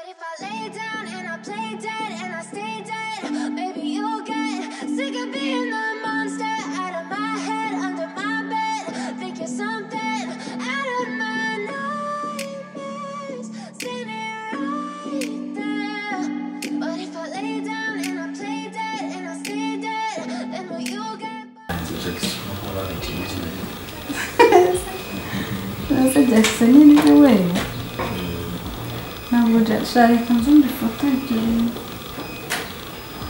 if I lay down and I play dead and I stay dead, maybe you'll get sick of being the monster out of my head, under my bed. Think you're something out of my nightmares, standing right there. But if I lay down and I play dead and I stay dead, then will you get Nasa Jackson ni wewe. Na ngoja shari kanzumbi fotaje.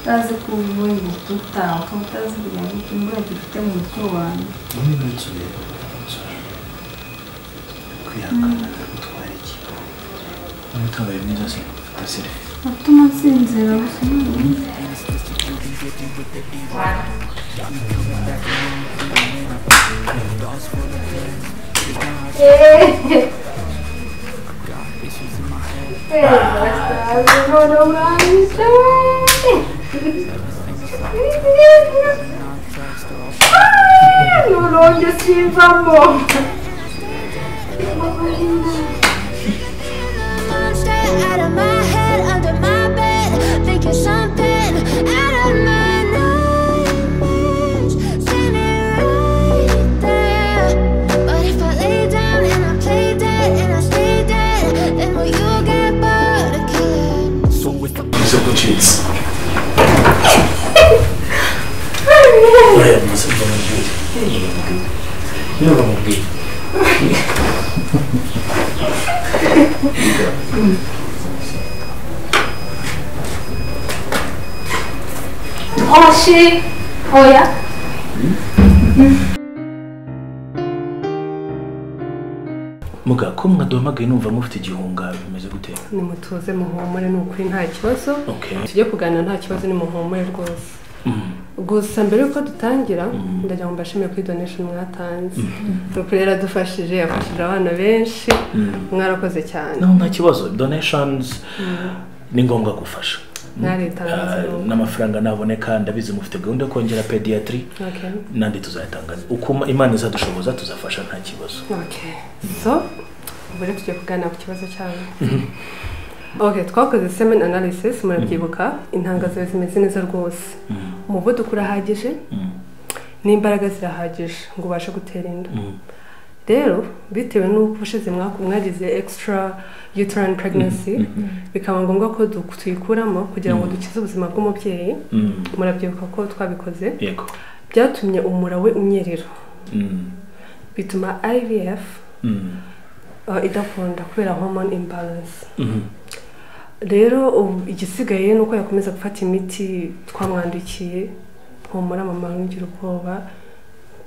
Tazi kuwe tuta, tazi bya kimura gifite mu twana. Ni ntsure. Kuyakana gutwara iki. Mutabaye neza se. Asire. Atuma sinzira gusa. No, yo sí, vamos. out of my head, under my bed, thinking something out of my nightmares, standing right there. But if I lay down and I play dead and I stay dead, then will you get bored of killing? So with the cheats. I am not going to do it. You're going to be. Oh shit! Oh yeah? Muga ko mwaduhamagaye numva mufite igihunga bimeze gute? Ni mutuze muhumure n'ukuri nta kibazo. Okay. Tujye kuganira nta kibazo ni muhumure rwose. Gusa mbere yuko dutangira ndagira ngo mbashimire kuri donation mwatanze. Ukuri yaradufashije yafashije abana benshi. Mwarakoze cyane. No nta kibazo. Donations ni ngombwa gufasha. N'amafaranga naboneka ndabizi mufite gahunda yo kongera pediatry. Okay. Nandi tuzayatanga. Uko Imana izadushoboza tuzafasha nta kibazo. Okay. So, ubure tujye kuganira ku kibazo cyawe. Okay, twakoze semen analysis murabyibuka intangazo zimeze neza rwose. Umuvuduko urahagije. N'imbaraga zirahagije ngo ubashe gutera inda. Rero bitewe n'uko ubushize mwagize extra uterine pregnancy bikaba ngombwa ko tuyikuramo kugira ngo dukize ubuzima bw'umubyeyi. Murabyibuka ko twabikoze. Yego. Byatumye umura we unyerera. Bituma IVF idakunda kubera hormone imbalance. Rero igisigaye nuko yakomeza gufata imiti twamwandikiye humura mama ngira ubwoba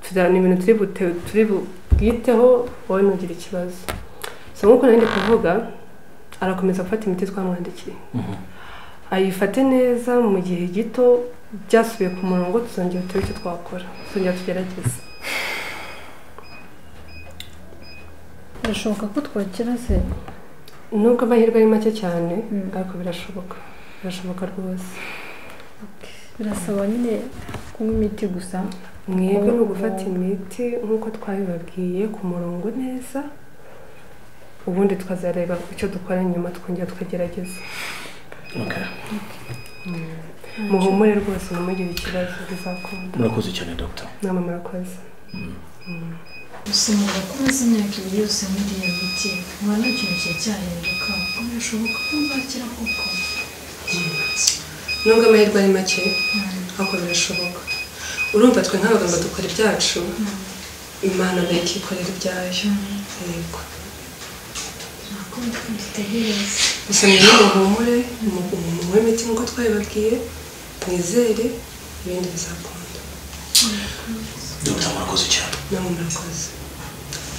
tudana ibintu turi bwiteho wowe nugira ikibazo. So nkuko nandi kuvuga arakomeza gufata imiti twamwandikiye. Ayifate neza mu gihe gito byasubiye ku murongo tuzongera icyo twakora. Tuzongera tugerageze. Birashoboka ko twakira se nubwo amahirwe ari make cyane ariko birashoboka rwose. Birasaba nyine kunywa imiti gusa. Mwebwe no gufata imiti nkuko twabibabwiye ku murongo neza, ubundi twazareba icyo dukora nyuma twongera tukagerageza. Okay. Muhumure rwose namugire ikibazo bizakunda. Murakoze cyane doctor. Nama murakoze. Usanga kumaze imyaka 2 yose muri iyo miti mwana cyose cyahinduka birashoboka ko nzakira koko. Nubwo amahirwe ari make ariko birashoboka. Urumva twe nk'abaganga dukora ibyacu, Imana nayo ikikorera ibyayo. Yego. Nakunda kwitegereza. Gusa muhumure mu imiti nkuko twabibabwiye, mwizere ibindi bizakunda. Dr. Murakoze cyane. Namwe murakoze.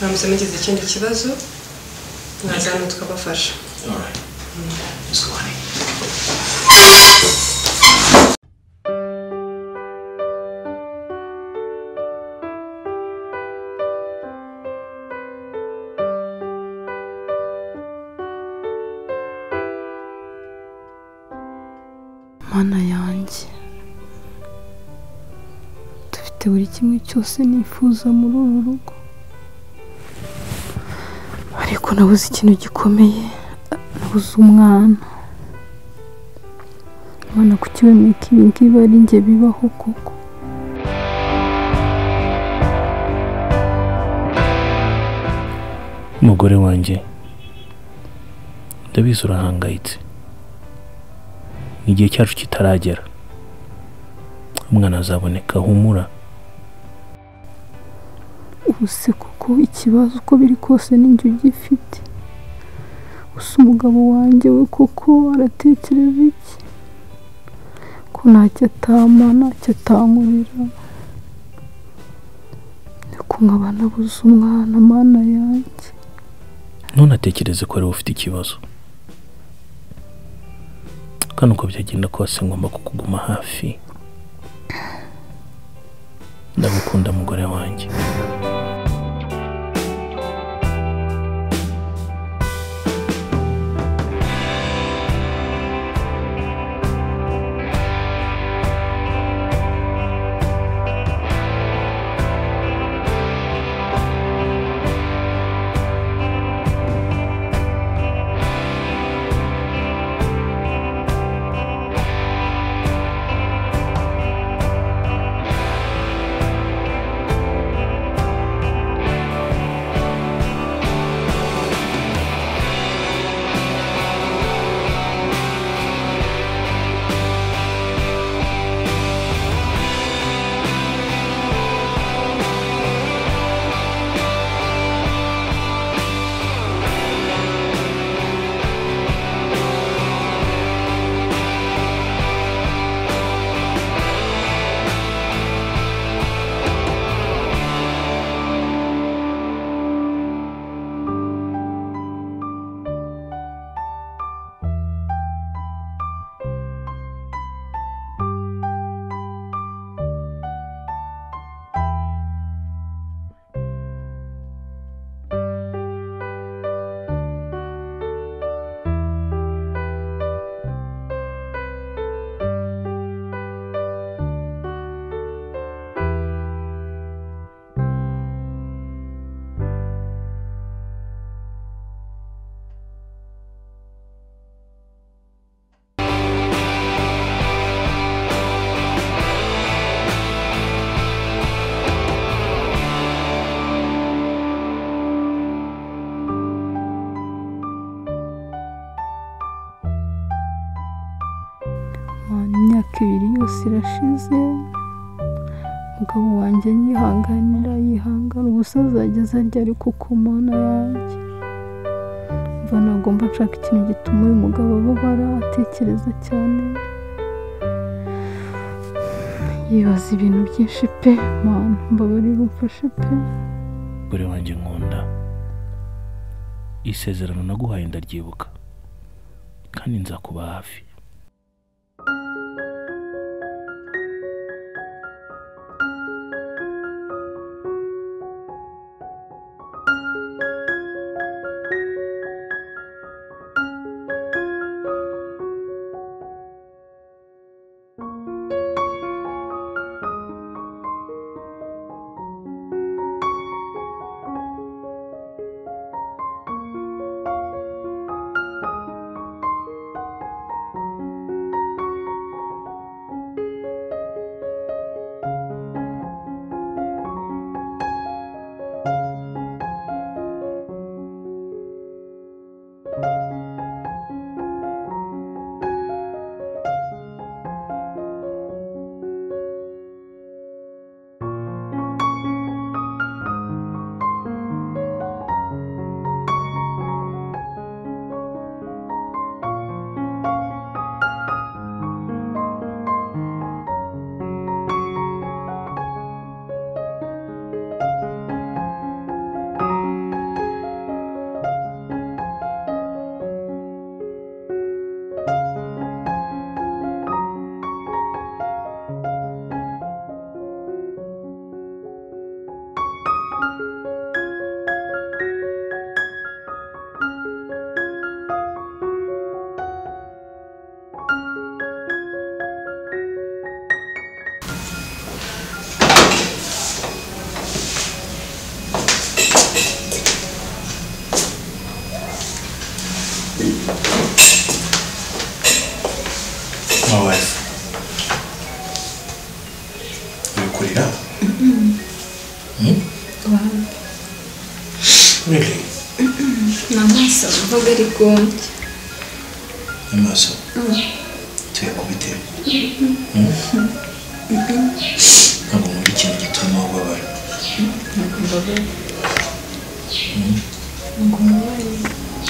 Namuse mugize ikindi kibazo mwazana tukabafasha. All right. Let's go honey. Mana yanjye dufite buri kimwe cyose nifuza muri uru rugo, ariko nabuze ikintu gikomeye, nabuze umwana. Mana kuki wemeka ibi ngibi ari njye bibaho koko? Umugore wanjye, ndabizi urahangayitse. Igihe cyacu kitaragera, umwana azaboneka, humura. Ubuse kuko ikibazo uko biri kose ninjye ugifite. Gusa umugabo wanjye we kuko aratekereza iki? Ko ntacyo atama, ntacyo atankurira. Niko nkaba nabuze umwana, Mana yanjye. Ntunatekereze ko ari wowe ufite ikibazo. Kandi uko byagenda kose ngomba kukuguma hafi. Ndagukunda mugore wanjye. Imyaka 2 yose irashize, umugabo wanjye yihanganira yihangana, ubusaza ageze ryari kuko Mana yanjye. Mva nagomba nshaka ikintu gituma uyu mugabo ababara, atekereza cyane, yibaza ibintu byinshi pe. Mana mbabarira umfashe pe. Mugore wanjye nkunda, isezerano naguhaye ndaryibuka kandi nzakuba hafi. my wife. Kurira? Really? Namaso, mvuga ariko Namaso? Tuye kubite? Ntabwo muri ikintu gituma ubabara.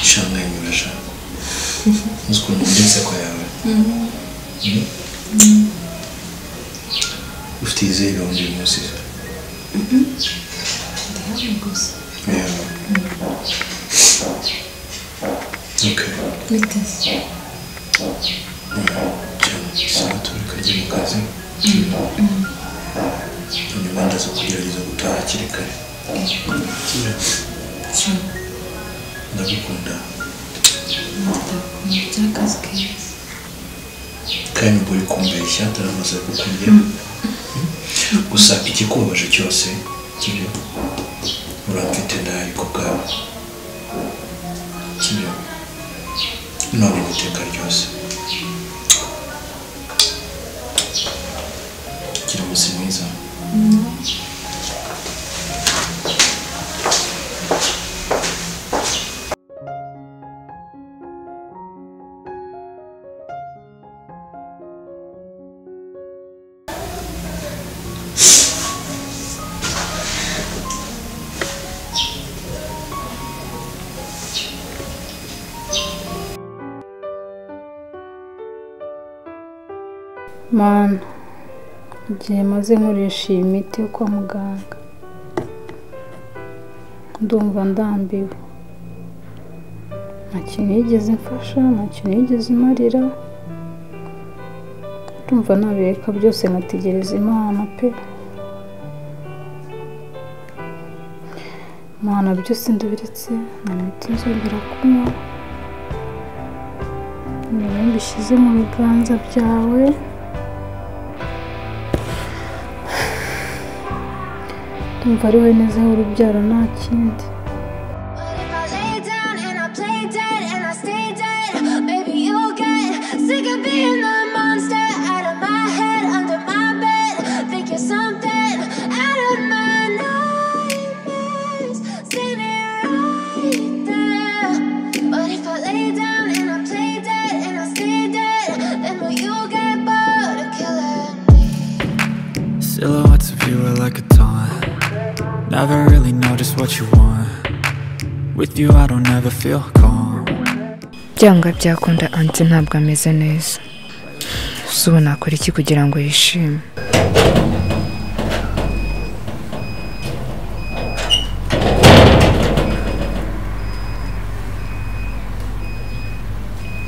Shanga yanyurasha. Uzi ukuntu muri inseko yawe. Ufite izeye undi munsi. Yeah. Okay. Sawa turikajya mu kazi. Nyuma ndaza kugerageza gutaha hakiri kare. Ndagukunda. Kandi mburi kumbeshya ataramaze kukumbwira. Gusa ikikubabaje cyose kibyo uramfite ndahari ku bwawe kibyo none iteka ryose gira umunsi mwiza. Mana, igihe maze nkoresha iyi miti yo kwa muganga ndumva ndambiwe, nta kintu yigeze mfasha, nta kintu yigeze imarira, ndumva nabireka byose nkategereza Imana pe. Mana, byose ndabiretse, nta miti nzongera kunywa, niba mbishyize mu biganza byawe. Ndumva ari wowe neza urubyaro nta kindi. But if I lay down and I play dead and I stay dead, maybe you'll get sick of being the monster out of my head, under my bed. Think you're something out of my nightmares, standing right there. But if I lay down and I play dead and I stay dead, then will you get bored of killing me? Silhouettes of you are like a taunt. Never really know just what you want. With you I don't ever feel calm. Byanga byakunda anti ntabwo ameze neza. Suba nakora iki kugira ngo yishime?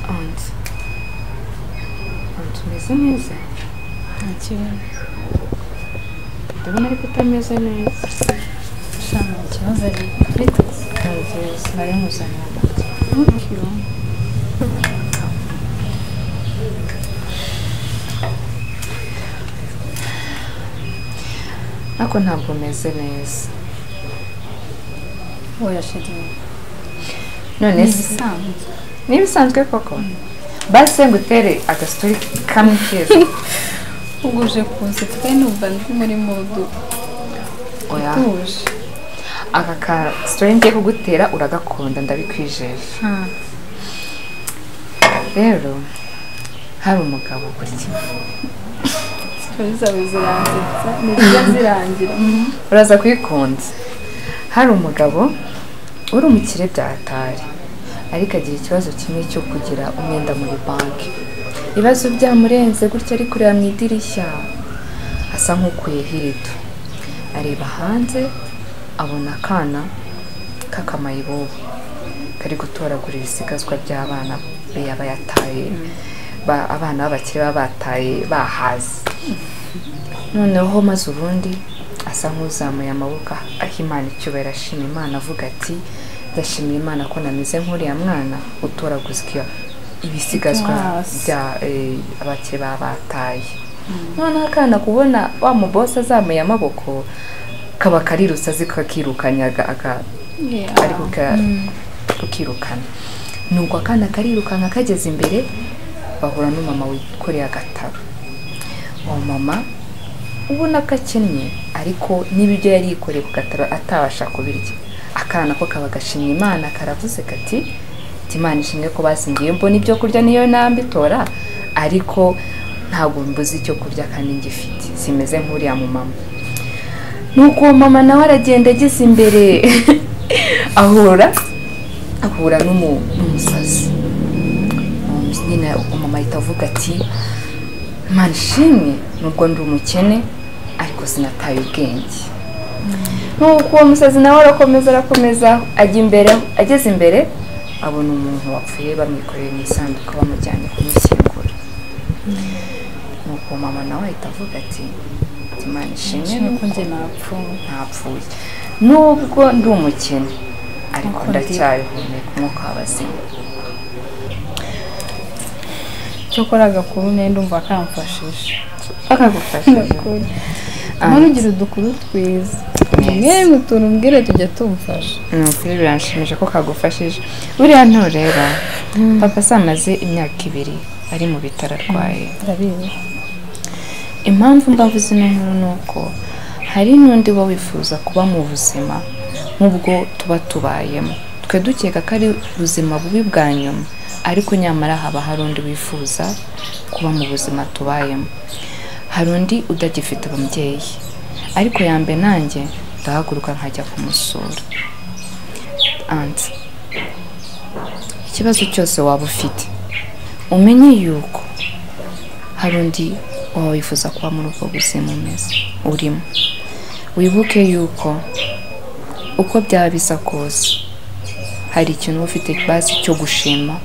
Anti umeze neza? Nta kibazo. Ndabona ariko utameze neza. Shana ikibazo ari ufite ntabwo nari muzanye amata. Ako ntabwo meze neza. Oya shedi. None ni bisanzwe koko. Base ngutere agastori kamwe keza. Uguje kunsetsa kandi numva ndi muri modu. Oya. Aka ka story ngiye kugutera uragakunda ndabikwijeje. Rero hari umugabo kurya. Zirangira. Uraza kuyikunda. Hari umugabo uri umukire byatari, ariko agira ikibazo kimwe cyo kugira umwenda muri banki. Ibibazo byamurenze gutya ari kureba mu idirishya, asa nk'ukuye hirito. Areba hanze abona akana k'akamayibobo kari gutoragura ibisigazwa by'abana be yaba yataye, abana b'abakire baba bataye bahaze. Noneho maze ubundi asa nk'uzamuye amaboko aho Imana icyubahiro, ashima Imana avuga ati ndashimira Imana ko nameze nk'uriya mwana utoraguzwa ibisigazwa bya abakire baba bataye. Noneho akana kubona wa mubosi azamuye amaboko kaba karirutse zikakirukanyaga ariko kukirukana. Nuko akana karirukanka kageze imbere bahura n'umama wikoreye agataro. uwo mama ubona ko akennye ariko n'ibyo yari yikoreye ku gataro atabasha kubirya. Akana ko kaba gashimye Imana karavuze kati Imana ishimwe ko basingiye mbona ibyo kurya niyo nambitora ariko ntabwo mbuze icyo kurya kandi ngifite simeze nk'uriya mu mama. Nuko mama nawe aragenda ageze imbere ahura n'umusazi. Nyine umama ahita avuga ati Imana ishimwe nubwo ndi umukene ariko sinataye ubwenge. Nuko uwo musazi nawe arakomeza ajya imbere. Ageze imbere abona umuntu wapfuye bamwikoreye mu isanduku bamujyanye kumushyingura. Nuko mama nawe ahita avuga ati Imana ishimwe nuko njye ntapfuye nubwo ndi umukene ariko ndacyahumeka umwuka w'abazima. cyokora agakuru nenda umva kamfashije akagufashije ugira udukuru twiza mwe mutuntu mbwire tujya tumfasha. Ukuri biranshimije ko kagufashije. Buriya ntureba papa samaze imyaka 2 ari mu bitaro arwaye. Impamvu mbavuze ino nkuru nuko hari n'undi wa wifuza kuba mu buzima nk'ubwo tuba tubayemo. Twe dukeka ko ari ubuzima bubi bwa nyuma ariko nyamara haba hari undi wifuza kuba mu buzima tubayemo. Hari undi udagifite ababyeyi ariko yambe nanjye ndahaguruka nkajya kumusura. Anti ikibazo cyose waba ufite umenye yuko hari undi wifuza kuba muri ubwo buzima umeze urimo. Wibuke yuko uko byaba bisa kose hari ikintu ufite bazi cyo gushima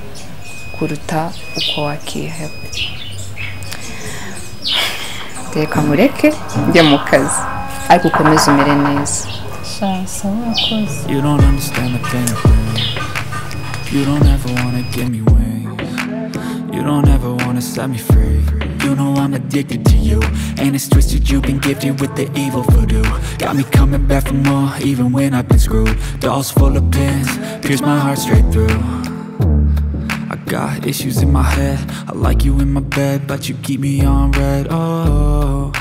kuruta uko wakiheba. Reka mureke njye mu kazi ariko ukomeze umere neza. You don't understand the pain of pain. You don't ever wanna give me wings. You don't ever wanna set me free. You know I'm addicted to you, and it's twisted. You've been gifted with the evil voodoo. Got me coming back for more, even when I've been screwed. Dolls full of pins, pierce my heart straight through. I got issues in my head. I like you in my bed, but you keep me on red. Oh,